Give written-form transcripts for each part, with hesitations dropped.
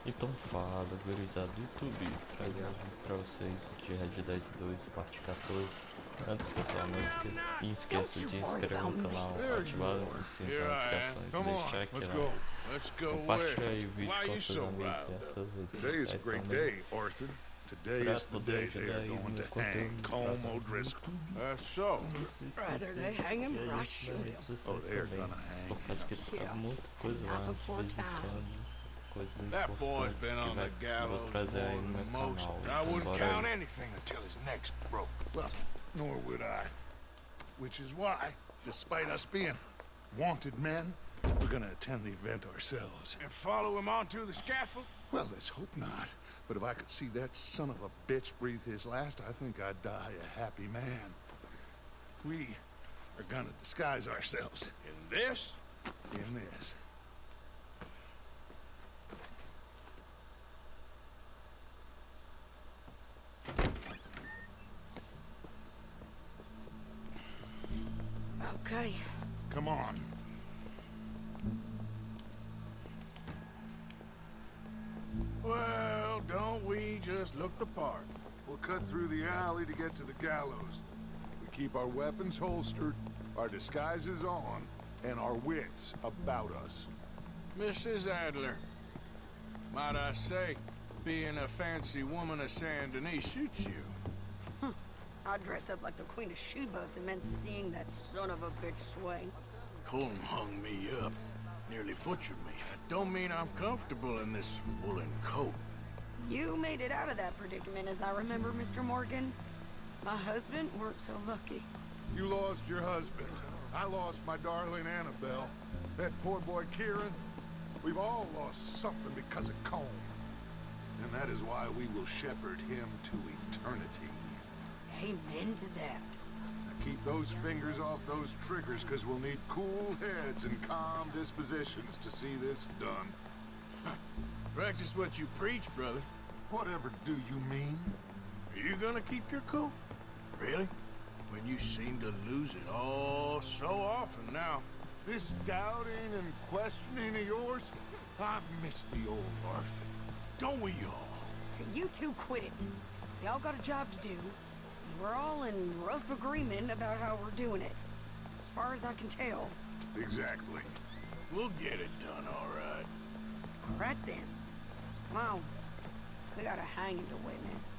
Então fala, gurizada do YouTube, trazendo pra vocês de Redemption2, parte 14. Antes pessoal, não esqueça de inscrever no canal, ativar o sino de notificações, deixar aquele, compartilhe aí o vídeo com seus amigos e as suas redes sociais também, pra poder ajudar aí no meu conteúdo do YouTube. Rather they hang him or I shoot him. Oh, they're gonna hang. Por causa que tá muita coisa lá, de vez em quando. That boy's been on the gallows more than most. I wouldn't count anything until his neck's broke. Well, nor would I. Which is why, despite us being wanted men, we're gonna attend the event ourselves. And follow him onto the scaffold? Well, let's hope not. But if I could see that son of a bitch breathe his last, I think I'd die a happy man. We are gonna disguise ourselves. In this? In this. Okay. Come on. Well, don't we just look the part? We'll cut through the alley to get to the gallows. We keep our weapons holstered, our disguises on, and our wits about us. Mrs. Adler, might I say, being a fancy woman of Saint Denis suits you. I'd dress up like the Queen of Sheba if it meant seeing that son of a bitch swing. Colm hung me up, nearly butchered me. That don't mean I'm comfortable in this woolen coat. You made it out of that predicament, as I remember, Mr. Morgan. My husband weren't so lucky. You lost your husband. I lost my darling Annabelle. That poor boy Kieran. We've all lost something because of Colm. And that is why we will shepherd him to eternity. Amen to that. Now keep those fingers off those triggers, because we'll need cool heads and calm dispositions to see this done. Practice what you preach, brother. Whatever do you mean? Are you gonna keep your cool? Really? When you seem to lose it all so often now. This doubting and questioning of yours, I miss the old Arthur. Don't we all? You two quit it. Y'all got a job to do, and we're all in rough agreement about how we're doing it. As far as I can tell. Exactly. We'll get it done, all right. All right then. Come on. We got a hanging to witness.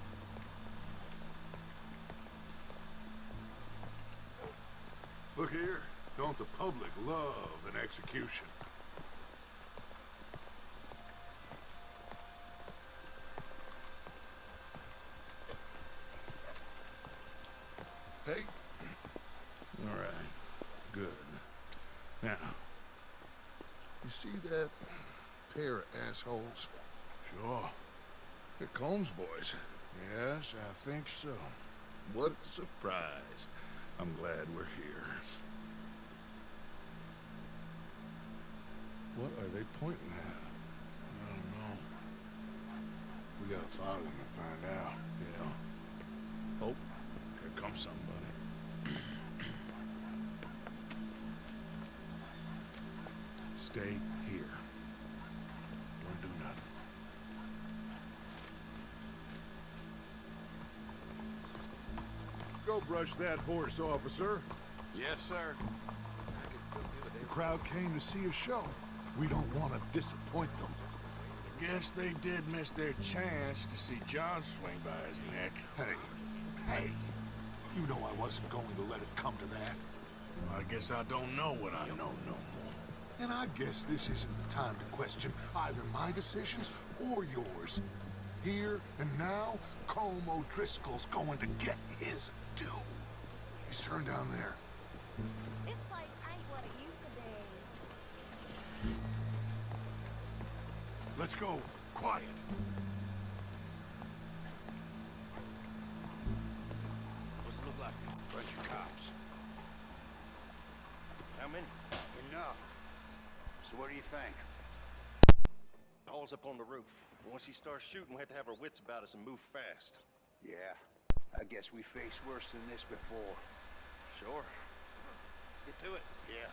Look here. Don't the public love an execution? Hey. All right. Good. Now, you see that pair of assholes? Sure. They're Colm's boys. Yes, I think so. What a surprise. I'm glad we're here. What are they pointing at? I don't know. We gotta follow them and find out. Yeah. Oh, here comes somebody. Stay here. Don't do nothing. Go brush that horse, officer. Yes, sir. The crowd came to see a show. We don't want to disappoint them. I guess they did miss their chance to see John swing by his neck. Hey, you know I wasn't going to let it come to that. Well, I guess I don't know what I know no more. And I guess this isn't the time to question either my decisions or yours. Here and now, Colm O'Driscoll's going to get his due. He's turned down there. This place ain't what it used to be. Let's go. Quiet. What's it look like? Bunch of cops. How many? Enough. So what do you think? All's up on the roof. Once he starts shooting, we have to have our wits about us and move fast. Yeah, I guess we faced worse than this before. Sure. Let's get to it. Yeah.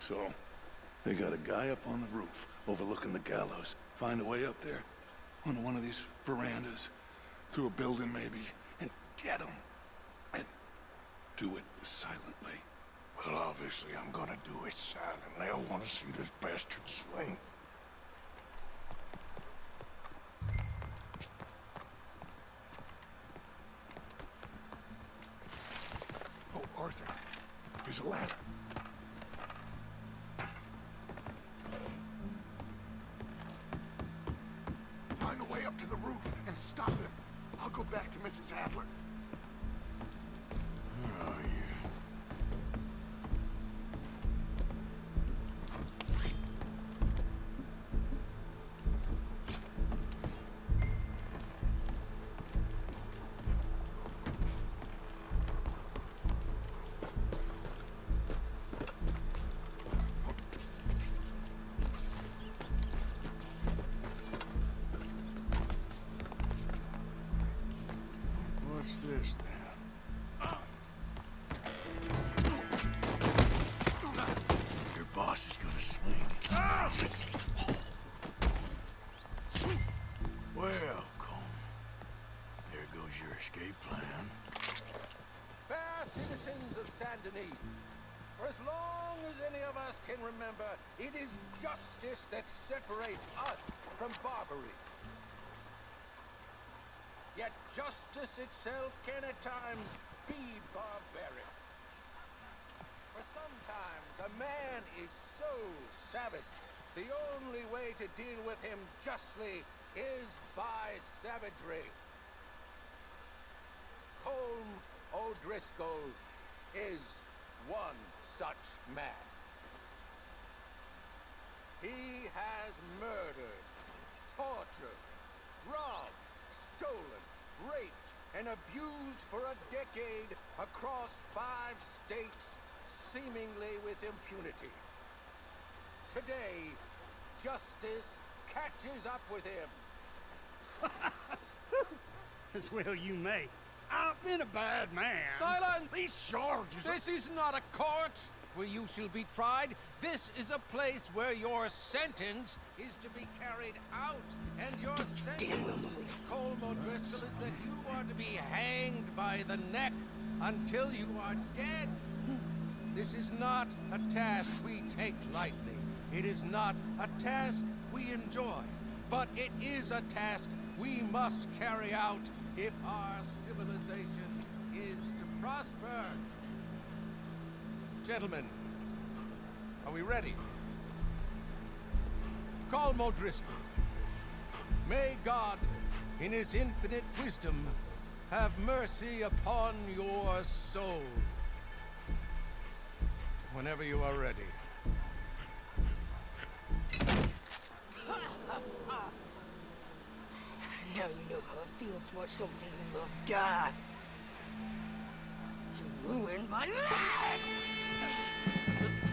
So, They got a guy up on the roof, overlooking the gallows. Find a way up there, onto one of these verandas, through a building maybe, and get him. And do it silently. Well, obviously I'm gonna do it silently. I want to see this bastard swing. Oh, Arthur, here's a ladder. Find a way up to the roof and stop him. I'll go back to Mrs. Adler. Oh, yeah. What's this then? Your boss is gonna swing. Well, Colm, there goes your escape plan. Fair citizens of Saint Denis, for as long as any of us can remember, it is justice that separates us from barbary. Yet justice itself can at times be barbaric. For sometimes a man is so savage, the only way to deal with him justly is by savagery. Colm O'Driscoll is one such man. He has murdered, tortured, robbed, stolen, raped, and abused for a decade across 5 states, seemingly with impunity. Today, justice catches up with him. As well you may. I've been a bad man. Silence! These charges are... This is not a court where you shall be tried. This is a place where your sentence is to be carried out. And your sentence, Colm O'Driscoll, is that you are to be hanged by the neck until you are dead. This is not a task we take lightly. It is not a task we enjoy. But it is a task we must carry out if our civilization is to prosper. Gentlemen, are we ready? Colm O'Driscoll, may God, in his infinite wisdom, have mercy upon your soul. Whenever you are ready. Now you know how it feels to watch somebody you love die. You ruined my life!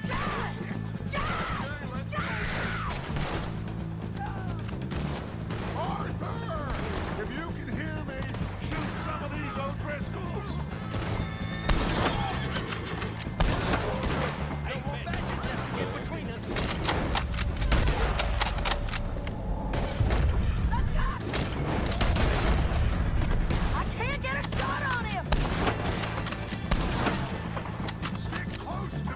Die! Die! Die! Arthur! If you can hear me, shoot some of these O'Driscolls! Hey, well, that just has to get between us. I can't get a shot on him! Stick close to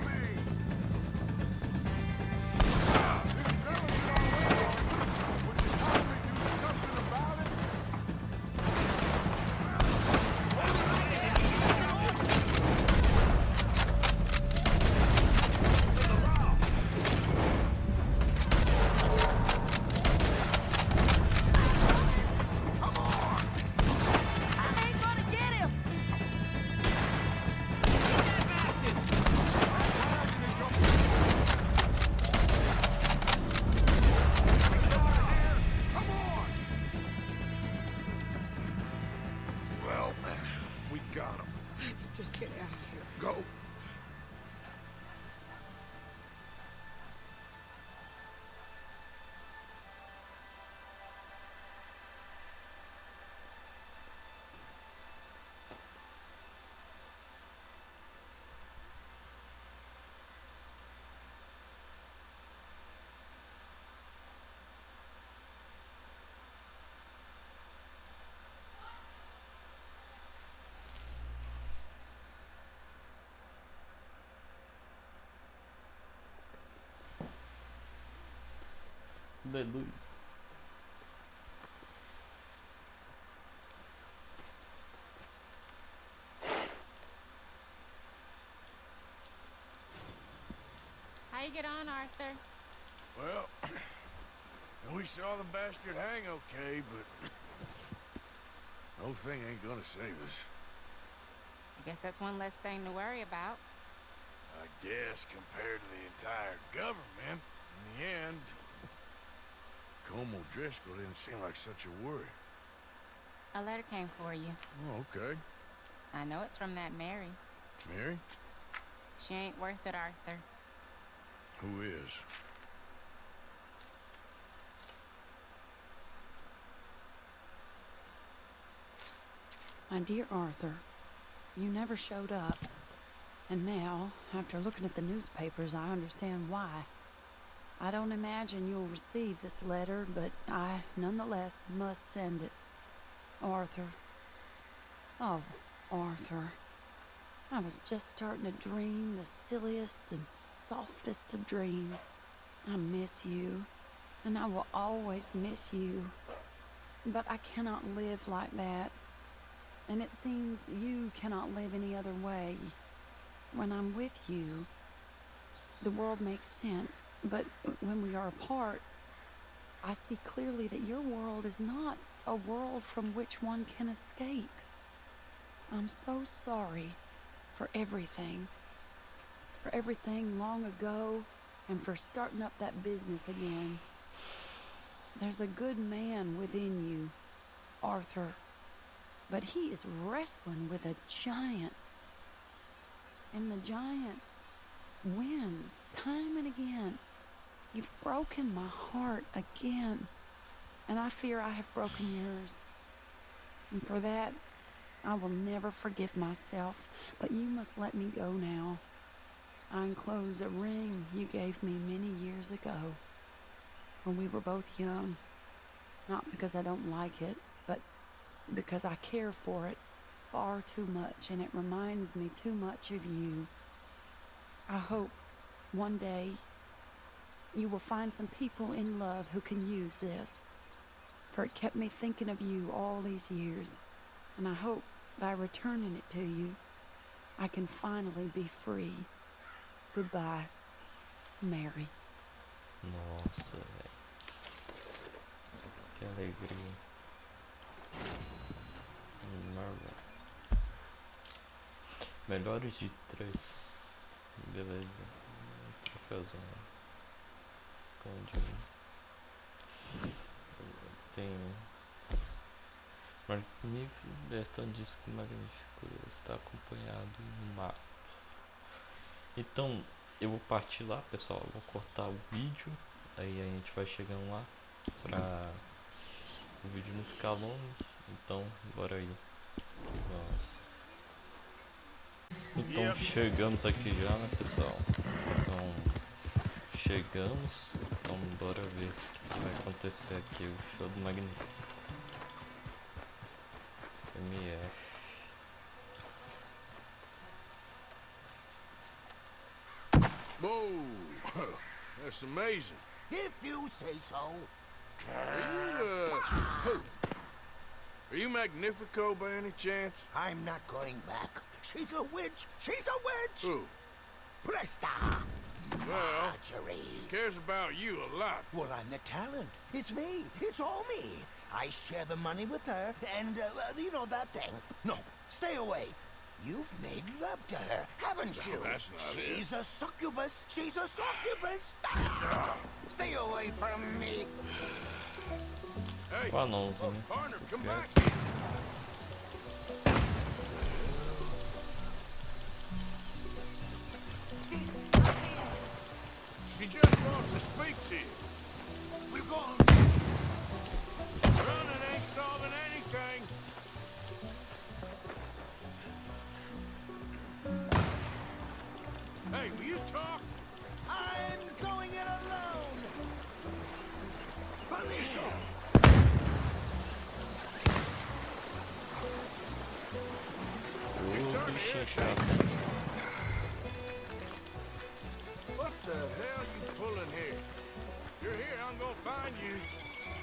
Aleluia. How you get on, Arthur? Well, we saw the bastard hang okay, but no thing ain't gonna save us. I guess that's one less thing to worry about. I guess compared to the entire government, in the end, Como Driscoll didn't seem like such a worry. A letter came for you. Oh, okay. I know it's from that Mary. Mary? She ain't worth it, Arthur. Who is? My dear Arthur, you never showed up. And now, after looking at the newspapers, I understand why. I don't imagine you'll receive this letter, but I, nonetheless, must send it. Arthur. Oh, Arthur. I was just starting to dream the silliest and softest of dreams. I miss you, and I will always miss you. But I cannot live like that. And it seems you cannot live any other way. When I'm with you, the world makes sense, but when we are apart, I see clearly that your world is not a world from which one can escape. I'm so sorry for everything long ago, and for starting up that business again. There's a good man within you, Arthur, but he is wrestling with a giant. And the giant wins time and again. You've broken my heart again, and I fear I have broken yours. And for that, I will never forgive myself, but you must let me go now. I enclose a ring you gave me many years ago, when we were both young. Not because I don't like it, but because I care for it far too much, and it reminds me too much of you. I hope one day you will find some people in love who can use this, for it kept me thinking of you all these years, and I hope by returning it to you, I can finally be free. Goodbye, Mary. Nossa, velho. Que alegria. Marvel. Melhores de 3. Beleza. Troféuzão. Esconde. Tem. Magnífico. Berton disse que Magnífico está acompanhado no mato. Então, eu vou partir lá, pessoal. Eu vou cortar o vídeo. Aí a gente vai chegando lá. Pra o vídeo não ficar longo. Então, bora aí. Nossa. Então chegamos aqui já, né, pessoal? Então chegamos. Então bora ver o que vai acontecer aqui. O show do Magnífico. MF. Whoa! That's amazing. If you say so. Are you Magnifico by any chance? I'm not going back. She's a witch. She's a witch. Who? Presta. Well, Marjorie. cares about you a lot. Well, I'm the talent. It's me. It's all me. I share the money with her, and, you know that thing. No, stay away. You've made love to her, haven't you? No, that's not She's a succubus. She's a succubus. Stay away from me. Hey, Partner, come back. She just wants to speak to you. We're gone. Running ain't solving anything. Hey, will you talk? I'm going in alone. Felicia. You're starting to irritate me. What the hell you pulling here? You're here, I'm gonna find you.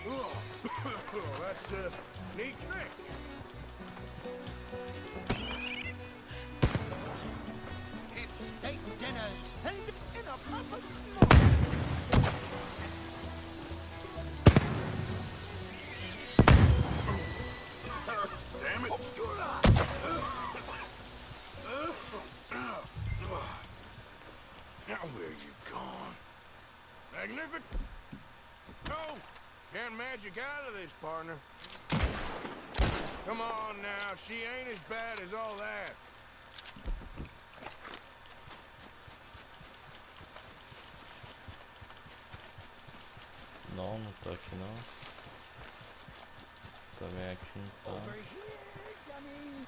Oh, that's a neat trick. It's steak dinners and in a puff of smoke. Damn it. Now where you gone? Magnific. No, can't magic out of this, partner. Come on now, she ain't as bad as all that. Não, não tô aqui não. Também aqui então. Over here, dummy.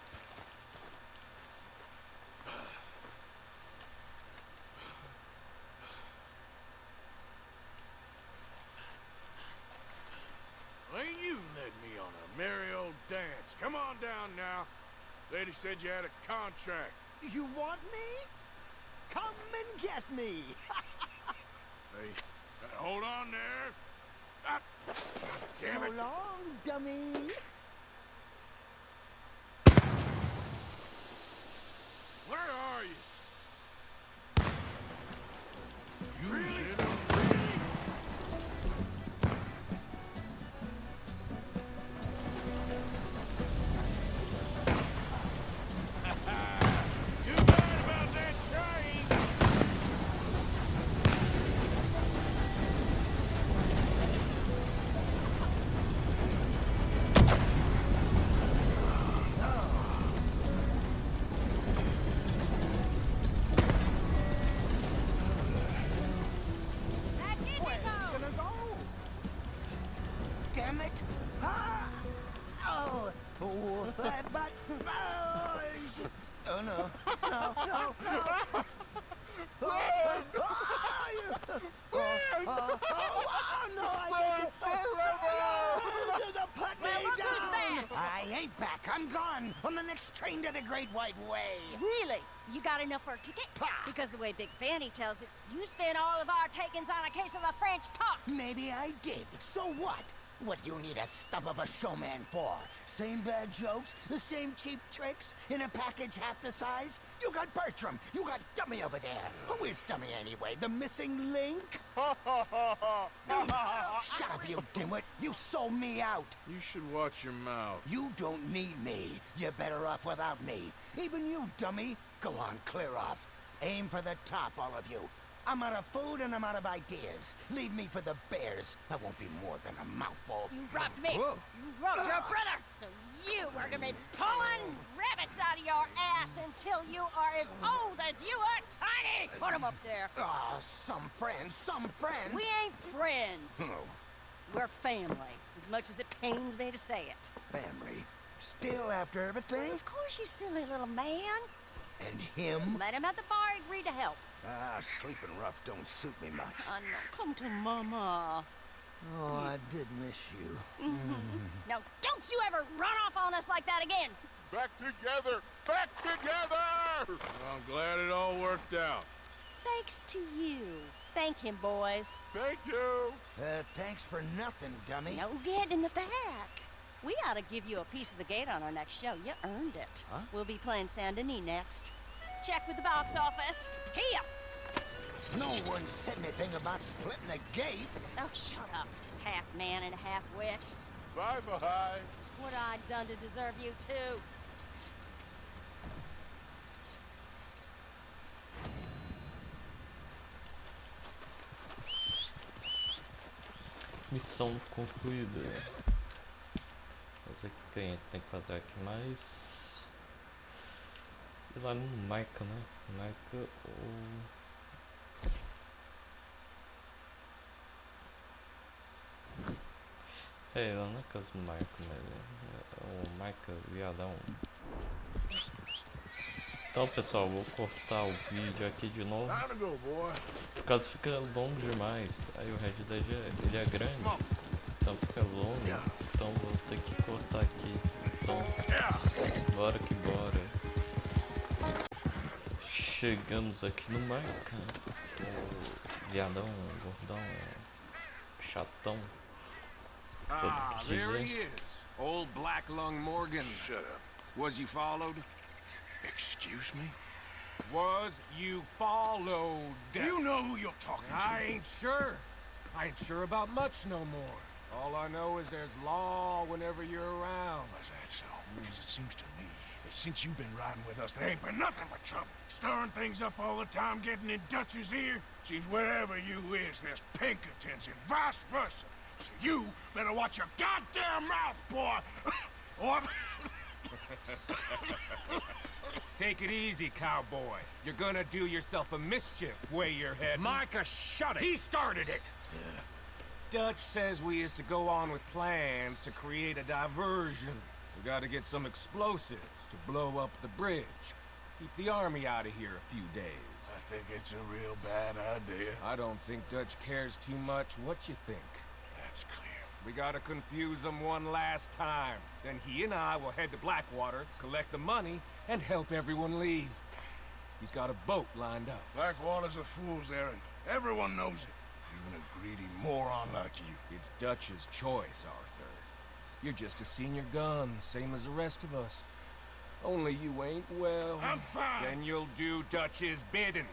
Well, you led me on a merry old dance. Come on down now. Lady said you had a contract. You want me? Come and get me. Hey, hold on there. Ah, damn So it. long, dummy. Where are you? You really? Too bad about that train. Where's he gonna go? Damn it! Ah! Oh, but oh no, no, no, no! No, I can't put me down! I ain't back. I'm gone on the next train to the Great White Way. Really? You got enough for a ticket? Because the way Big Fanny tells it, you spent all of our takings on a case of the French pox. Maybe I did. So what? What do you need a stump of a showman for? Same bad jokes, the same cheap tricks, in a package half the size? You got Bertram, you got Dummy over there. Who is Dummy anyway? The missing link? Shut up, you dimwit. You sold me out. You should watch your mouth. You don't need me. You're better off without me. Even you, Dummy. Go on, clear off. Aim for the top, all of you. I'm out of food and I'm out of ideas. Leave me for the bears. I won't be more than a mouthful. You robbed me. Whoa. You robbed your brother. So you are gonna be pulling rabbits out of your ass until you are as old as you are tiny. Put them up there. Oh, some friends. We ain't friends. Oh, We're family, as much as it pains me to say it. family. Still after everything? Of course, you silly little man. And him? Let him at the bar agree to help. Sleeping rough don't suit me much. I know. Come to Mama. Oh, I did miss you. Now, don't you ever run off on us like that again. Back together! Back together! Well, I'm glad it all worked out. Thanks to you. Thank him, boys. Thank you! Thanks for nothing, Dummy. No get in the back. We ought to give you a piece of the gate on our next show. You earned it. Huh? We'll be playing Saint Denis next. Check with the box office. Here! No one said anything about splitting the gate. Oh, shut up. Half man and half wit. Bye-bye. What I done to deserve you, too? Missão concluída. Fazer o que a gente tem que fazer aqui mais. Ir lá no Maica, né? Maica ou. É, lá na casa do Maica, né? O Maica viadão. Então pessoal, vou cortar o vídeo aqui de novo. Time to go, boy. Por causa fica longo demais. Aí o Red Dead ele é grande, então fica longo. Então vou ter que cortar aqui. Então, bora que bora. Chegamos aqui no Maica. O viadão, o gordão, chatão. Ah, Pode there dizer. he is. Old Black Lung Morgan. Shut up. Was you followed? Excuse me? Was you followed? You know who you're talking to. I ain't sure. I ain't sure about much no more. All I know is there's law whenever you're around. Is that so? Because it seems to me that since you've been riding with us, there ain't been nothing but trouble. Stirring things up all the time, getting in Dutch's ear. Seems wherever you is, there's Pinkertons and vice versa. So you better watch your goddamn mouth, boy! Or... Take it easy, cowboy. You're gonna do yourself a mischief way you're heading. Micah, shut it! He started it! Dutch says we is to go on with plans to create a diversion. We gotta get some explosives to blow up the bridge. Keep the army out of here a few days. I think it's a real bad idea. I don't think Dutch cares too much what you think. That's clear. We gotta confuse him one last time. Then he and I will head to Blackwater, collect the money, and help everyone leave. He's got a boat lined up. Blackwater's a fool's errand. Everyone knows it. Even a greedy moron like you. It's Dutch's choice, Arthur. You're just a senior gun, same as the rest of us. Only you ain't well. I'm fine. Then you'll do Dutch's bidding,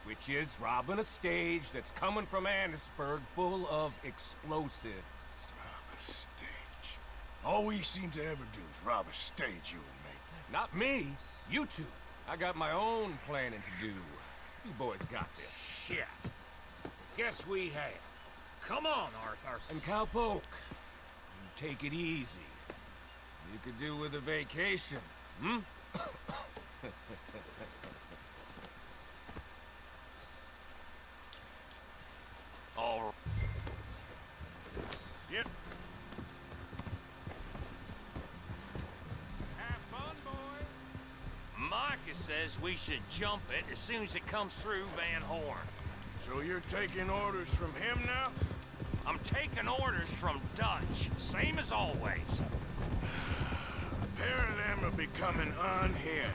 which is robbing a stage that's coming from Annisburg full of explosives. Rob a stage. All we seem to ever do is rob a stage, you and me. Not me, you two. I got my own planning to do. You boys got this. Shit. Guess we have. Come on, Arthur. And Cowpoke, you take it easy. You could do with a vacation, hmm? All Yep. Have fun, boys. Micah says we should jump it as soon as it comes through Van Horn. So you're taking orders from him now? I'm taking orders from Dutch, same as always. The pair of them are becoming unhinged.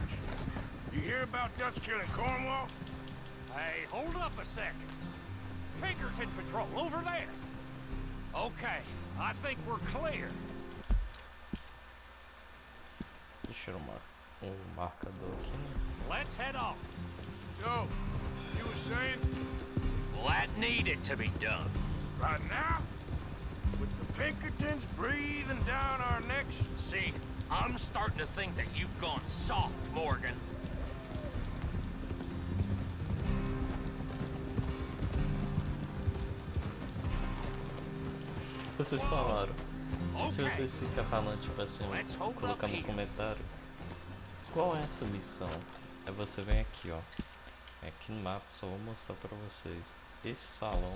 You hear about Dutch killing Cornwall? Hey, hold up a second. Pinkerton Patrol, over there. Okay, I think we're clear. Deixa eu o marcador aqui, né? Let's head off. So, you were saying? Well, that needed to be done. Right now? With the Pinkertons breathing down our necks? See, I'm starting to think that you've gone soft, Morgan. Vocês falaram. Se Okay. vocês ficarem falando, tipo assim, Let's hold colocar up no here. comentário qual é essa missão. Aí você vem aqui, ó. Aqui no mapa, só vou mostrar pra vocês. Esse salão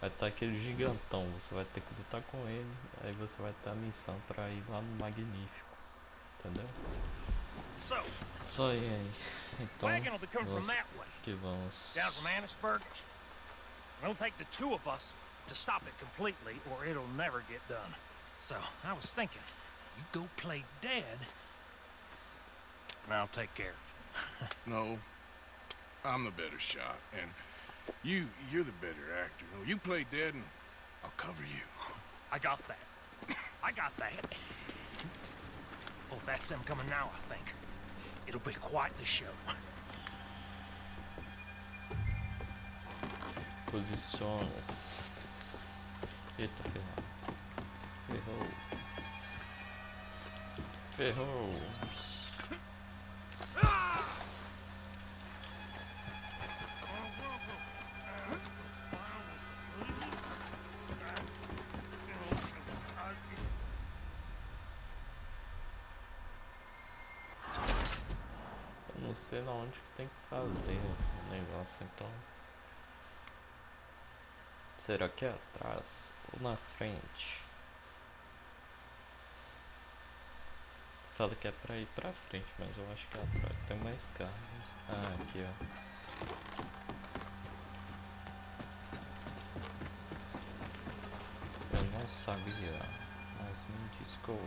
vai estar aquele gigantão. Você vai ter que lutar com ele. Aí você vai ter a missão pra ir lá no Magnífico. Entendeu? So, Só aí. Então, wagon will be coming from nós that way. que vamos. Down from Annisburg. It'll take the two of us to stop it completely, or it'll never get done. So, I was thinking, you go play dead, and I'll take care of it. No. I'm the better shot, and you're the better actor. No, you play dead and I'll cover you. I got that. I got that. Oh, that's them coming now, I think. It'll be quite the show. Posiciona-se. Eita, ferrou. Ferrou. Eu não sei na onde que tem que fazer o negócio, então. Será que é atrás ou na frente? Fala que é pra ir pra frente, mas eu acho que é atrás. Tem mais carros. Ah, aqui ó. Eu não sabia, mas me desculpe.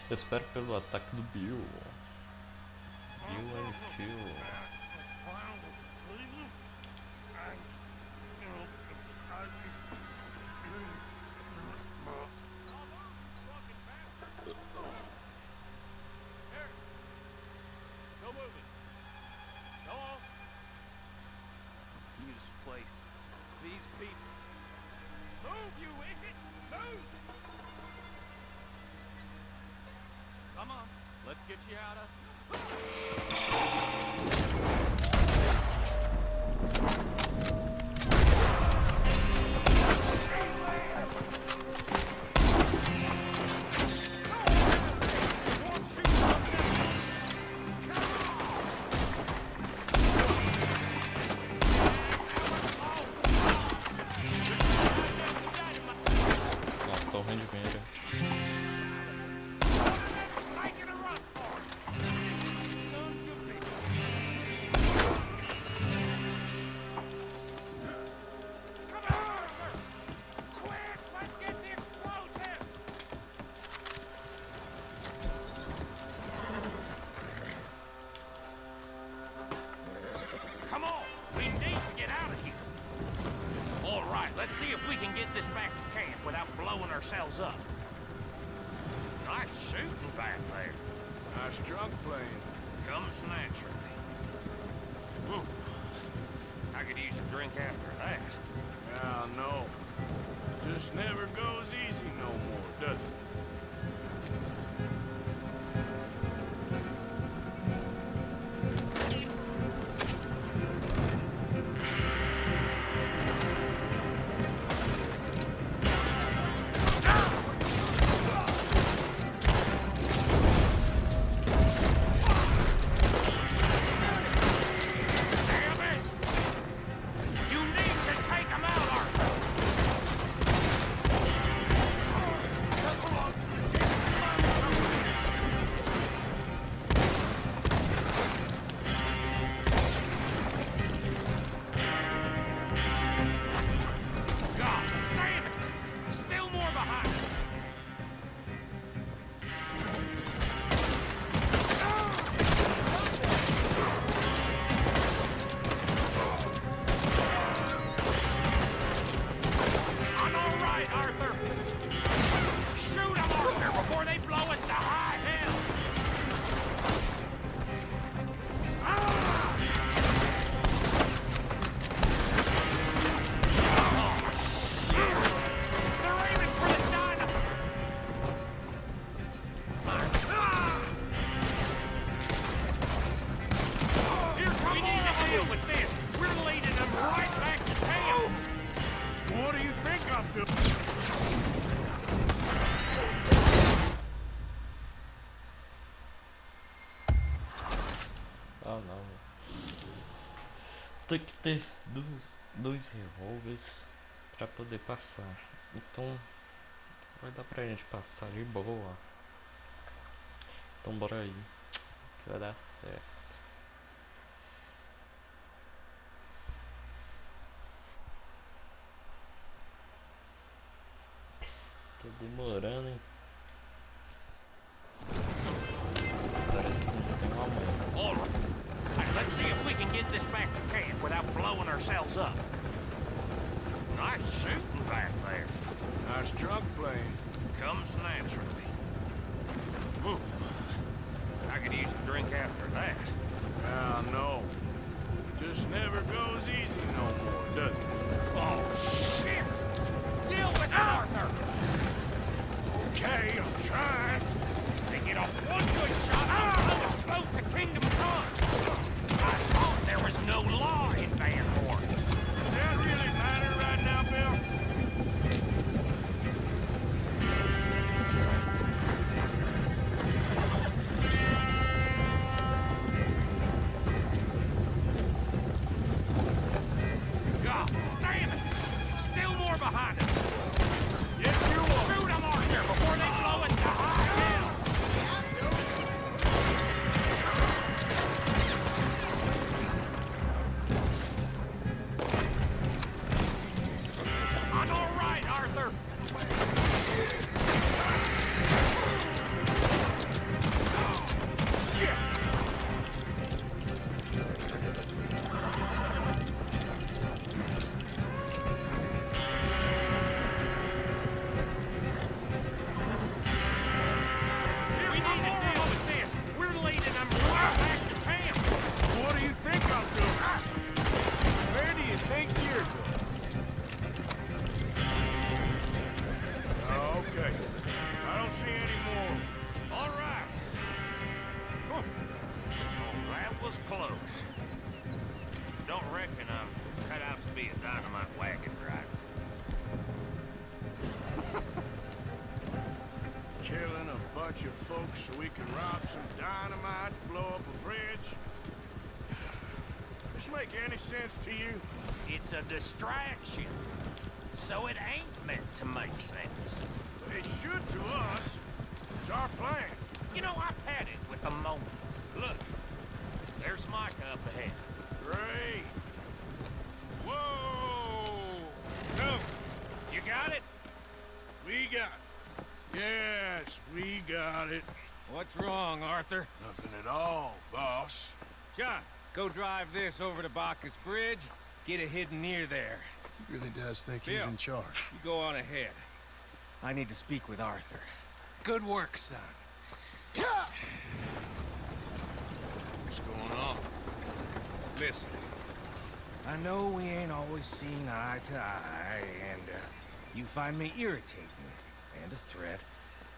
Eu espero pelo ataque do Bill. Bill and Phil. place. These people. Move, you wicked! Move! Come on, let's get you out of... Come on! We need to get out of here! All right, let's see if we can get this back to camp without blowing ourselves up. Nice shooting back there. Nice drunk playing. Comes naturally. I could use a drink after that. Yeah, no. Just never goes easy no more, does it? Ah não, tem que ter dois revólveres para poder passar, então vai dar pra gente passar de boa. Então bora aí, que vai dar certo. Tô demorando, hein? Parece que não tem uma mão. All right. Let's see if we can get this back to camp without blowing ourselves up. Nice shooting back there. Nice drunk playing. Comes naturally. I could use a drink after that. Yeah, no. Just never goes easy no more, does it? Oh, shit! Deal with it, Arthur! Okay, I'm trying. They get off one good shot, I'll explode the kingdom come! I thought there was no law in Van Horn. Does that really matter right now, Bill? God damn it! Still more behind us! Yes, you are. Shoot them, Arthur, before they blow us to high hell! I'm all right, Arthur! Shit! We need to deal with this. We're leading them right back to camp. What do you think I'm doing? Where do you think you're going? see any more. All right. Well, that was close. Don't reckon I'm cut out to be a dynamite wagon driver. Killing a bunch of folks so we can rob some dynamite to blow up a bridge. Does this make any sense to you? It's a distraction, so it ain't meant to make sense. It should to us. It's our plan. You know, I've had it with the moment. Look, there's Micah up ahead. Great. Whoa! So, you got it? We got it. Yes, we got it. What's wrong, Arthur? Nothing at all, boss. John, go drive this over to Bacchus Bridge. Get it hidden near there. He really does think Bill, he's in charge. You go on ahead. I need to speak with Arthur. Good work, son. What's going on? Listen, I know we ain't always seen eye to eye, and you find me irritating and a threat,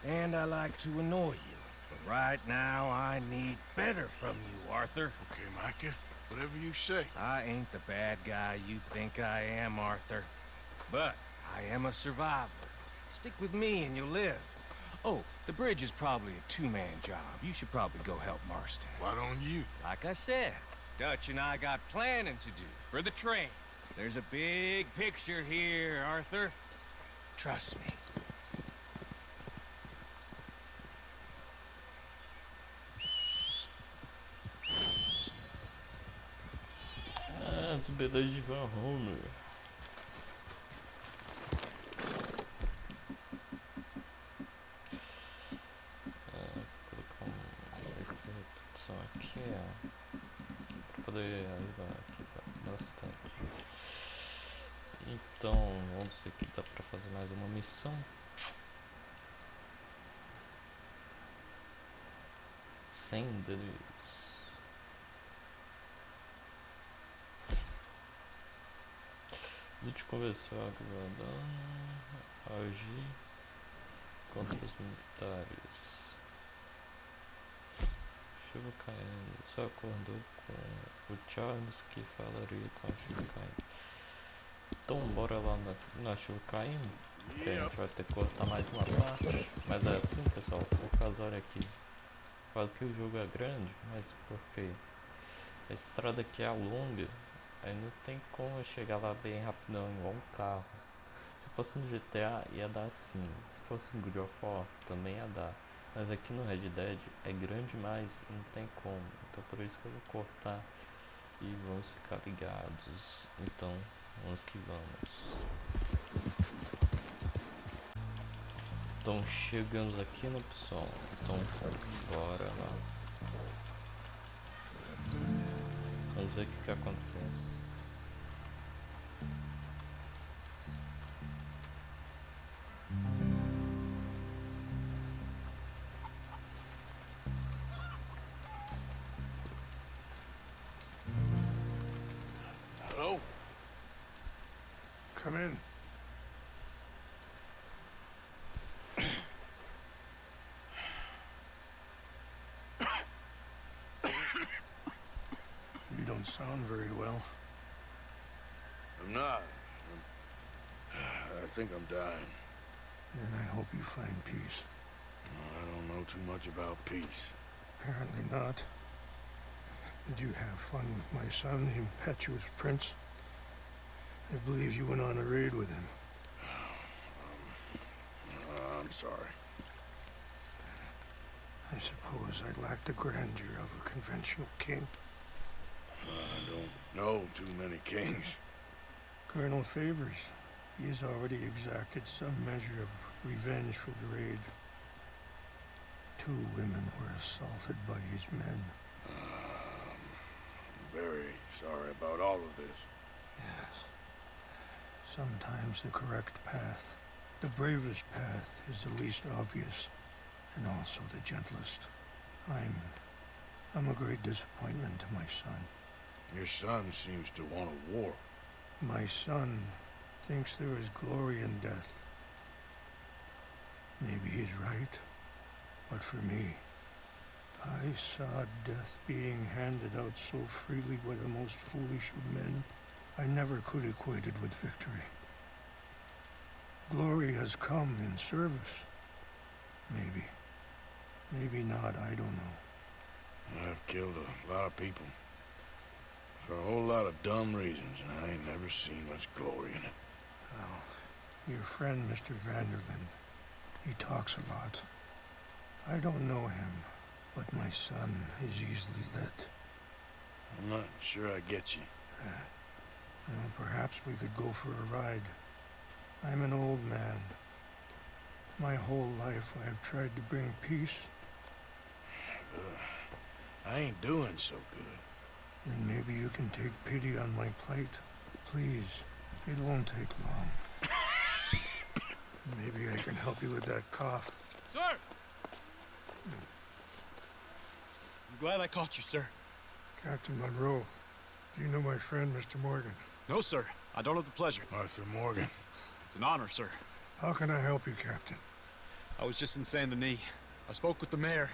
and I like to annoy you. But right now, I need better from you, Arthur. Okay, Micah. Whatever you say. I ain't the bad guy you think I am, Arthur. But I am a survivor. Stick with me and you'll live. Oh, the bridge is probably a two-man job. You should probably go help Marston. Why don't you? Like I said, Dutch and I got planning to do for the train. There's a big picture here, Arthur. Trust me. As beleza de Homer. Colocar uma repetição aqui, para poder ajudar aqui bastante. Então, vamos ver que dá para fazer mais uma missão. Senders. Lute conversar, agir contra os militares. Chuva caindo. Só acordou com o Charles que falaria com a chuva caindo. Então bora lá na chuva caindo. Que a gente vai ter que cortar mais uma parte. Mas é assim, pessoal, o casório aqui. Falo que o jogo é grande, mas porque a estrada aqui é longa. Aí não tem como eu chegar lá bem rapidão igual um carro. Se fosse no GTA ia dar assim. Se fosse no God of War também ia dar. Mas aqui no Red Dead é grande demais e não tem como. Então por isso que eu vou cortar e vamos ficar ligados. Então vamos que vamos. Então chegamos aqui, né, pessoal? Então bora lá. Vamos ver o que acontece. Hello? Come in. You don't sound very well. I'm not. I think I'm dying. And I hope you find peace. I don't know too much about peace. Apparently not. Did you have fun with my son, the impetuous prince? I believe you went on a raid with him. I'm sorry. I suppose I lack the grandeur of a conventional king. I don't know too many kings. Colonel Favors, he has already exacted some measure of revenge for the raid. 2 women were assaulted by his men. Very sorry about all of this. Yes. Sometimes the correct path, the bravest path, is the least obvious, and also the gentlest. I'm a great disappointment to my son. Your son seems to want a war. My son thinks there is glory in death. Maybe he's right. But for me, I saw death being handed out so freely by the most foolish of men, I never could equate it with victory. Glory has come in service. Maybe. Maybe not, I don't know. I've killed a lot of people. For a whole lot of dumb reasons, and I ain't never seen much glory in it. Well, your friend, Mr. Vanderlyn, he talks a lot. I don't know him, but my son is easily led. I'm not sure I get you. Well, perhaps we could go for a ride. I'm an old man. My whole life I have tried to bring peace. I ain't doing so good. Then maybe you can take pity on my plight. Please, it won't take long. Maybe I can help you with that cough. Sir! I'm glad I caught you, sir. Captain Monroe, do you know my friend, Mr. Morgan? No, sir. I don't have the pleasure. Arthur Morgan. It's an honor, sir. How can I help you, Captain? I was just in Saint Denis. I spoke with the mayor.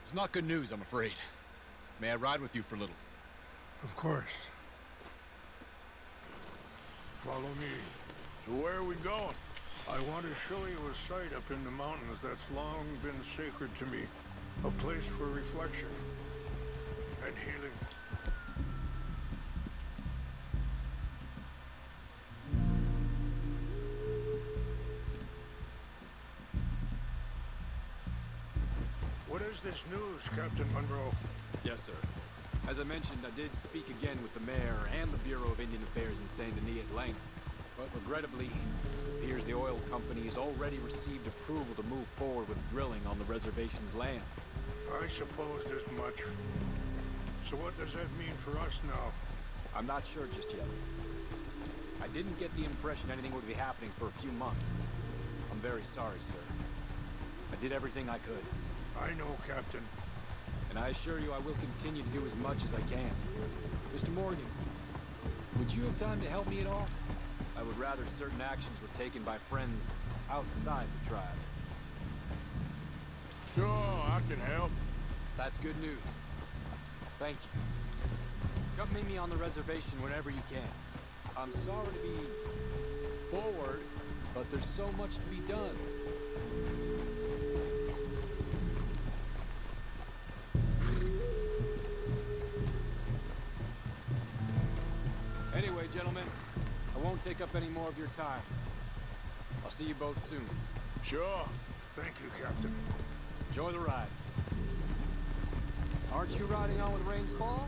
It's not good news, I'm afraid. May I ride with you for a little? Of course. Follow me. So where are we going? I want to show you a site up in the mountains that's long been sacred to me. A place for reflection and healing. What is this news, Captain Monroe? Yes, sir. As I mentioned, I did speak again with the mayor and the Bureau of Indian Affairs in Saint Denis at length. But regrettably, it appears the oil company has already received approval to move forward with drilling on the reservation's land. I supposed as much. So what does that mean for us now? I'm not sure just yet. I didn't get the impression anything would be happening for a few months. I'm very sorry, sir. I did everything I could. I know, Captain. And I assure you I will continue to do as much as I can. Mr. Morgan, would you have time to help me at all? I would rather certain actions were taken by friends outside the tribe. Sure, I can help. That's good news. Thank you. Come meet me on the reservation whenever you can. I'm sorry to be forward, but there's so much to be done. Anyway, gentlemen, I won't take up any more of your time. I'll see you both soon. Sure. Thank you, Captain. Enjoy the ride. Aren't you riding on with rains fall?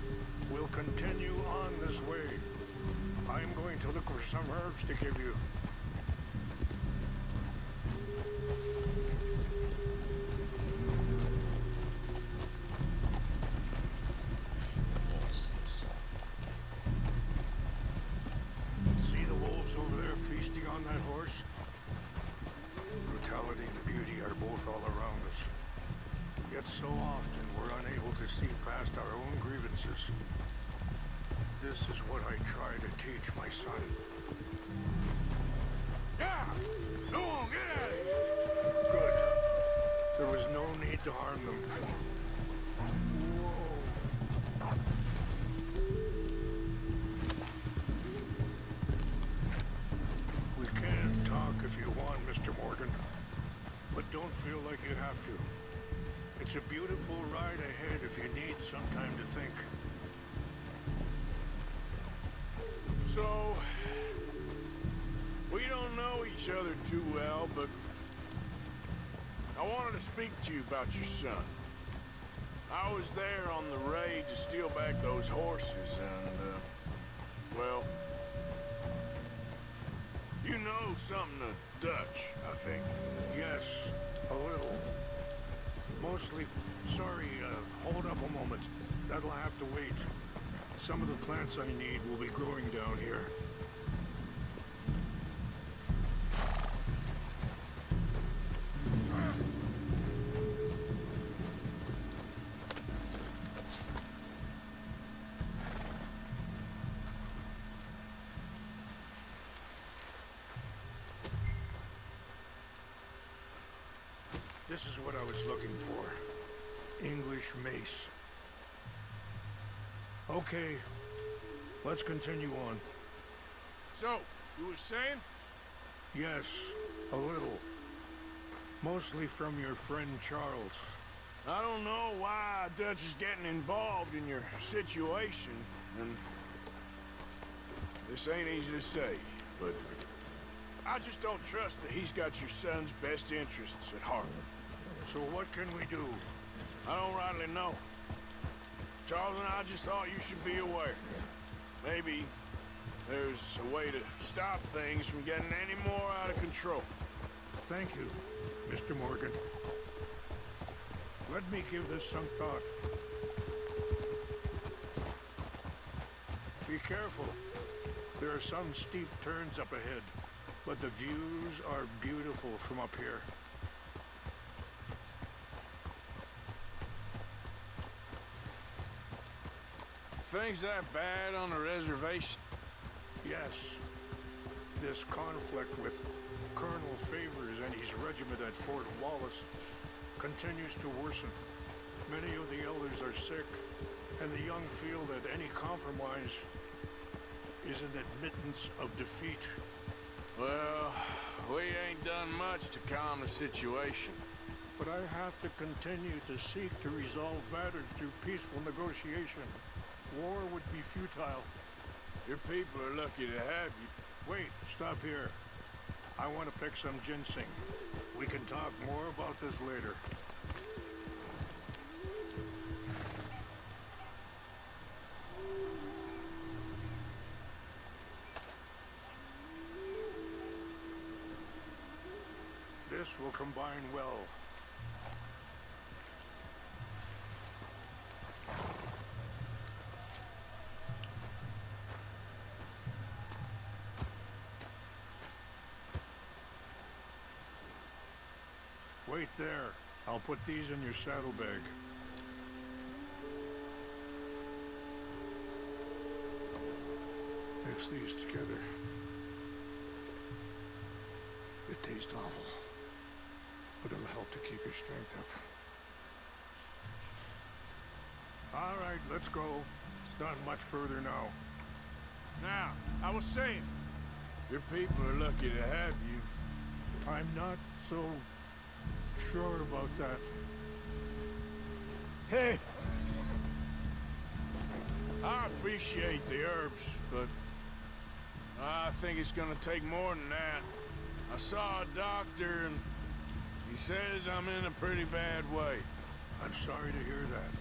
We'll continue on this way. I'm going to look for some herbs to give you. See the wolves over there feasting on that horse? Brutality and beauty are both all around us. Yet so often we're unable to see past our own grievances. This is what I try to teach my son. Yeah! Go on, get out of here! Good. There was no need to harm them. We can talk if you want, Mr. Morgan. But don't feel like you have to. It's a beautiful ride ahead if you need some time to think. So, we don't know each other too well, but I wanted to speak to you about your son. I was there on the raid to steal back those horses, and, well, you know something of Dutch, I think. Yes, a little. Mostly, sorry, hold up a moment. That'll have to wait. Some of the plants I need will be growing down here. This is what I was looking for. English mace. Okay, let's continue on. So, you were saying? Yes, a little. Mostly from your friend Charles. I don't know why Dutch is getting involved in your situation, and this ain't easy to say, but I just don't trust that he's got your son's best interests at heart. So what can we do? I don't rightly know. Charles and I just thought you should be aware. Maybe there's a way to stop things from getting any more out of control. Thank you, Mr. Morgan. Let me give this some thought. Be careful. There are some steep turns up ahead, but the views are beautiful from up here. Things that bad on the reservation? Yes. This conflict with Colonel Favors and his regiment at Fort Wallace continues to worsen. Many of the elders are sick, and the young feel that any compromise is an admittance of defeat. Well, we ain't done much to calm the situation. But I have to continue to seek to resolve matters through peaceful negotiation. War would be futile. Your people are lucky to have you. Wait, stop here. I want to pick some ginseng. We can talk more about this later. This will combine well. Wait there. I'll put these in your saddlebag. Mix these together. It tastes awful, but it'll help to keep your strength up. All right, let's go. It's not much further now. Now, I was saying, your people are lucky to have you. I'm not so sure about that. Hey! I appreciate the herbs, but I think it's gonna take more than that. I saw a doctor and he says I'm in a pretty bad way. I'm sorry to hear that.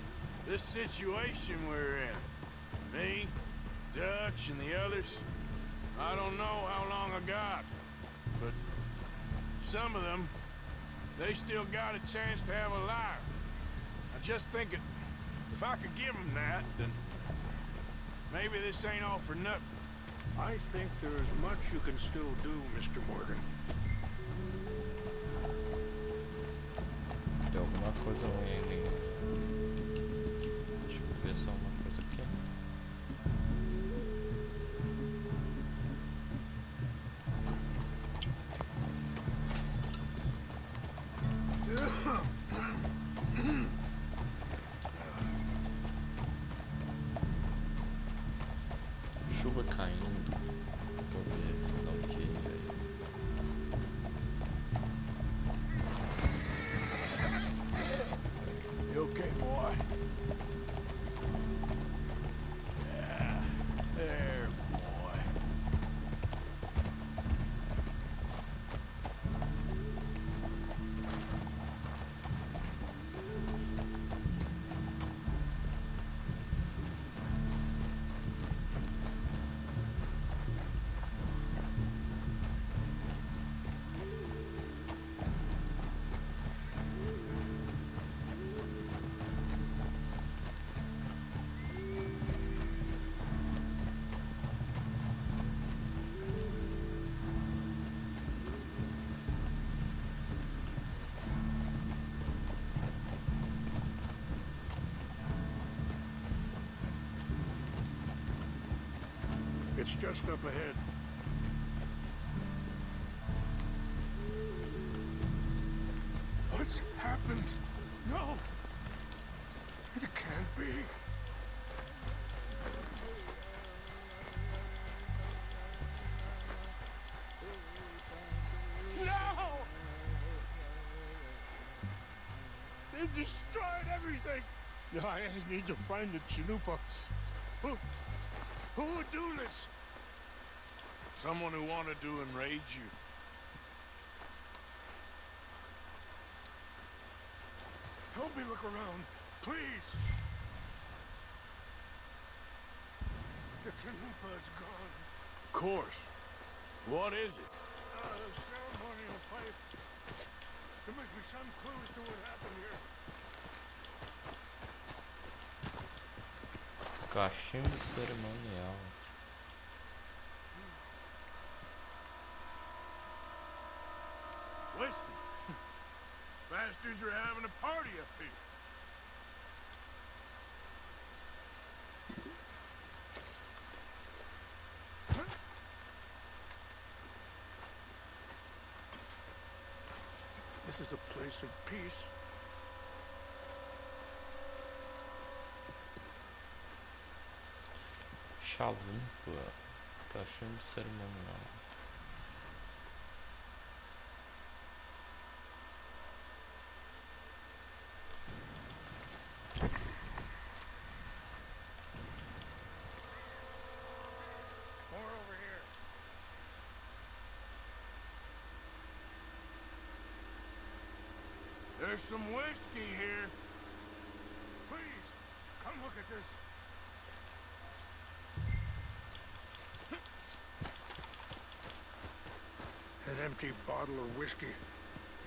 This situation we're in, me, Dutch, and the others, I don't know how long I got, but some of them, they still got a chance to have a life. I just think if I could give them that, then maybe this ain't all for nothing. I think there is much you can still do, Mr. Morgan. Tem alguma coisa ruim ali. Deixa eu ver só uma coisa aqui. Chuva caindo. Deixa eu ver se não queira aí. You okay, boy? Yeah, there, boy. It's just up ahead. What What's happened? No! It can't be. No! They destroyed everything! No, I need to find the Chanupa. Who would do this? Someone who wanted to enrage you. Help me look around, please. The Chanupa is gone. Of course. What is it? The ceremonial pipe. There must be some clues to what happened here. Cachimbo cerimonial. Whiskey. Bastards are having a party up here. This is a place of peace. Chalumpa. Cachimbo cerimonial. There's some whiskey here. Please, come look at this. An empty bottle of whiskey.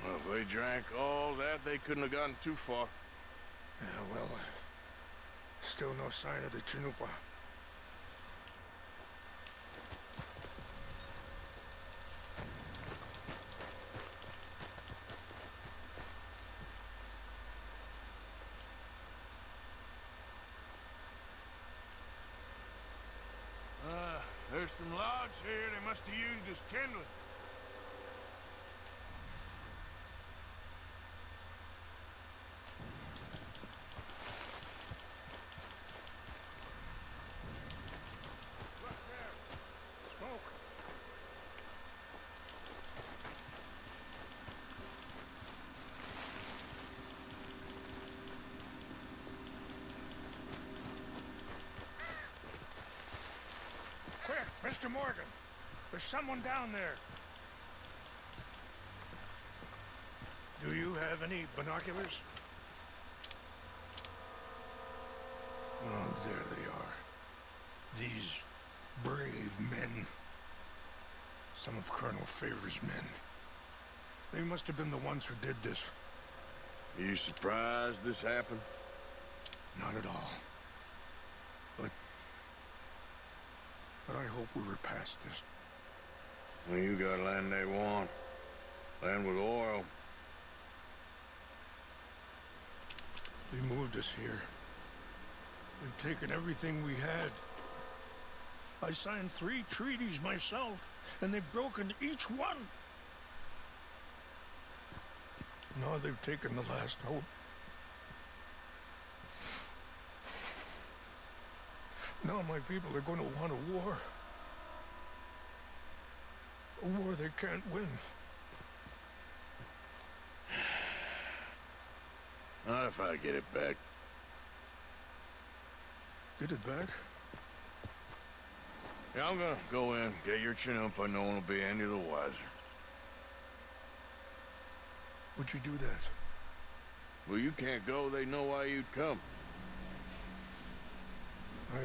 Well, if they drank all that, they couldn't have gotten too far. Yeah, well, still no sign of the Chanupa. There's some logs here they must have used as kindling. Look there. Smoke. Quick, Mr. Morgan. There's someone down there. Do you have any binoculars? Oh, there they are. These brave men. Some of Colonel Favor's men. They must have been the ones who did this. Are you surprised this happened? Not at all. But I hope we were past this. Well, you got land they want. Land with oil. They moved us here. They've taken everything we had. I signed 3 treaties myself, and they've broken each one. Now they've taken the last hope. Now my people are going to want a war. A war they can't win. Not if I get it back. Get it back? Yeah, I'm gonna go in, get your Chanupa, no one will be any the wiser. Would you do that? Well, you can't go, they know why you'd come. I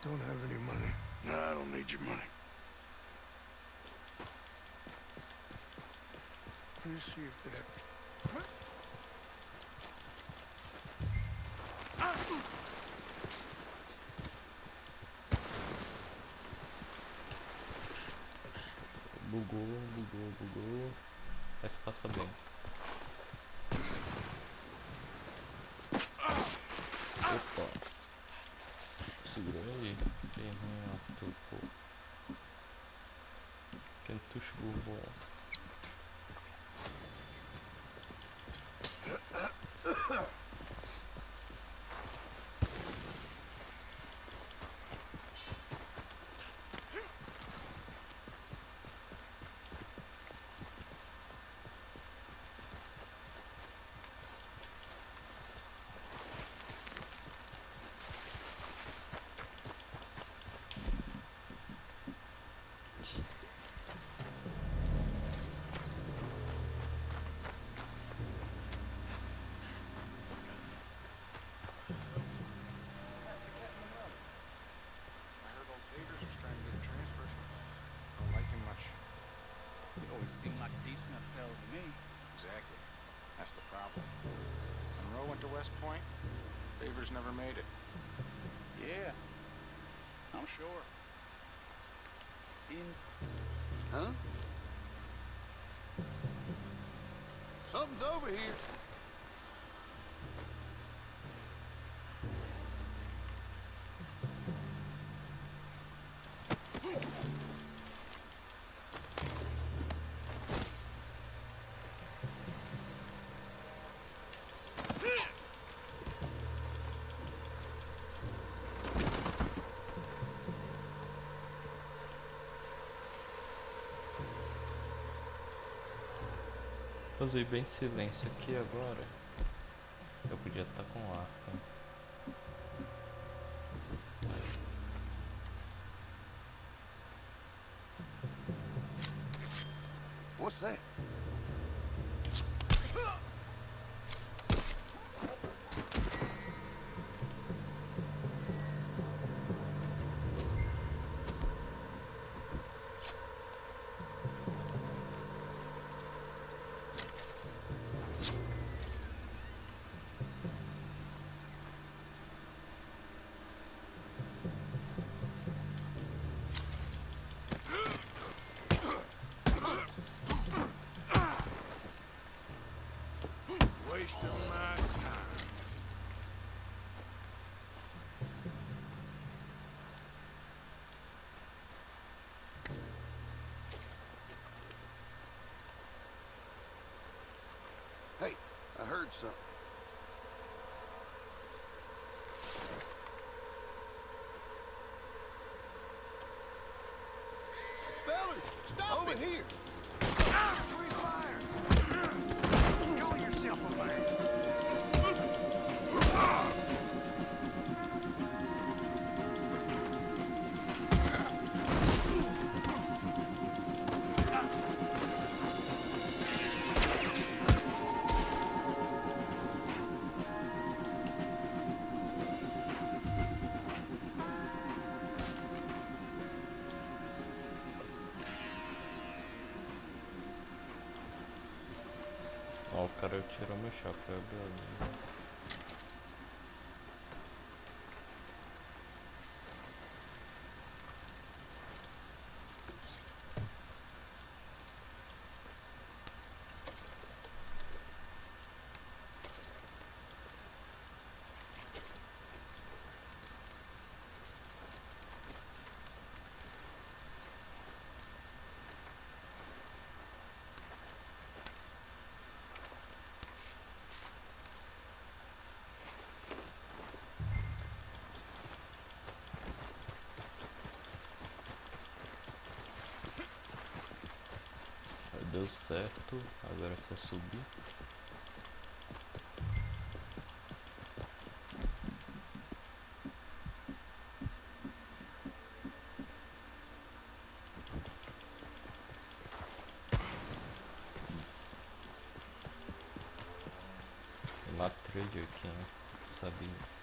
don't have any money. No, I don't need your money. Please see if they have... Bugou. Mas passa bem. Opa. Segura aí. Tem ruim, tudo. Quem tu chegou? Seemed like a decent enough fellow to me. Exactly. That's the problem. Monroe went to West Point. Favors never made it. Yeah, I'm sure. Huh? Something's over here. Usei bem silêncio aqui agora. Eu podia estar com arco. What's that? Wasting my time. Hey, I heard something. Fellas, stop over here! Free fire! Call yourself a man! Ó, o cara tirou meu chapéu, beleza. Deu certo, agora é só subir. Lá trade aqui, né? Sabia.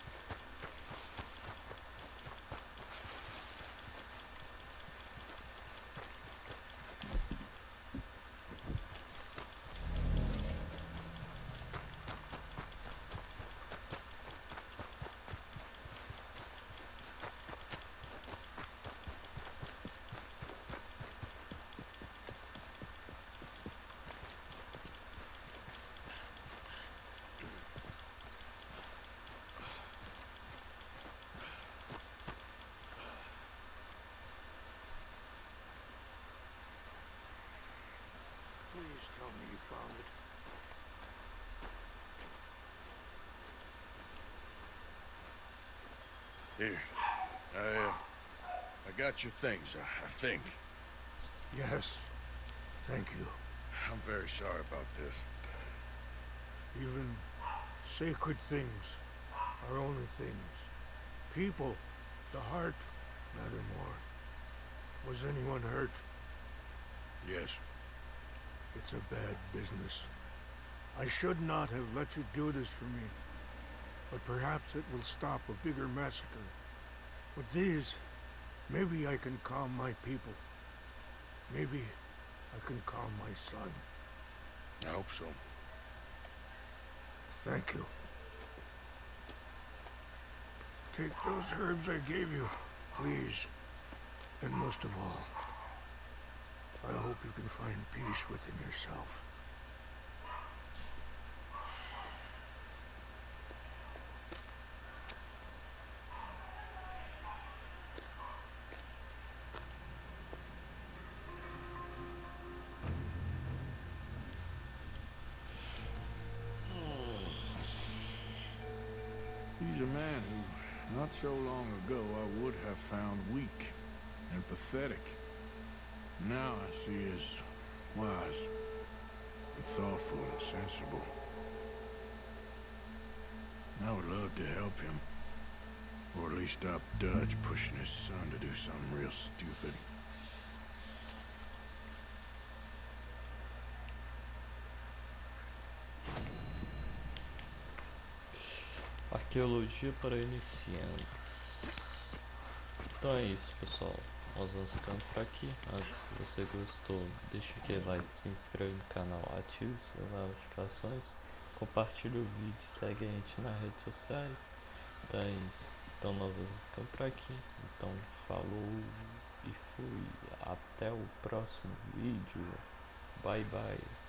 Please tell me you found it. Here. I got your things, I think. Yes. Thank you. I'm very sorry about this. Even sacred things are only things. People, the heart, matter more. Was anyone hurt? Yes. It's a bad business. I should not have let you do this for me. But perhaps it will stop a bigger massacre. With these, maybe I can calm my people. Maybe I can calm my son. I hope so. Thank you. Take those herbs I gave you, please. And most of all, I hope you can find peace within yourself. He's a man who, not so long ago, I would have found weak and pathetic. Now I see as wise and thoughtful and sensible. I would love to help him, or at least stop Dutch pushing his son to do something real stupid. Arqueologia para iniciantes. Então é isso, pessoal. Nós vamos ficando por aqui. Antes, se você gostou, deixa aquele like, se inscreve no canal, ative as notificações, compartilha o vídeo, segue a gente nas redes sociais. Então é isso. Então nós vamos ficando por aqui. Então falou e fui. Até o próximo vídeo. Bye bye.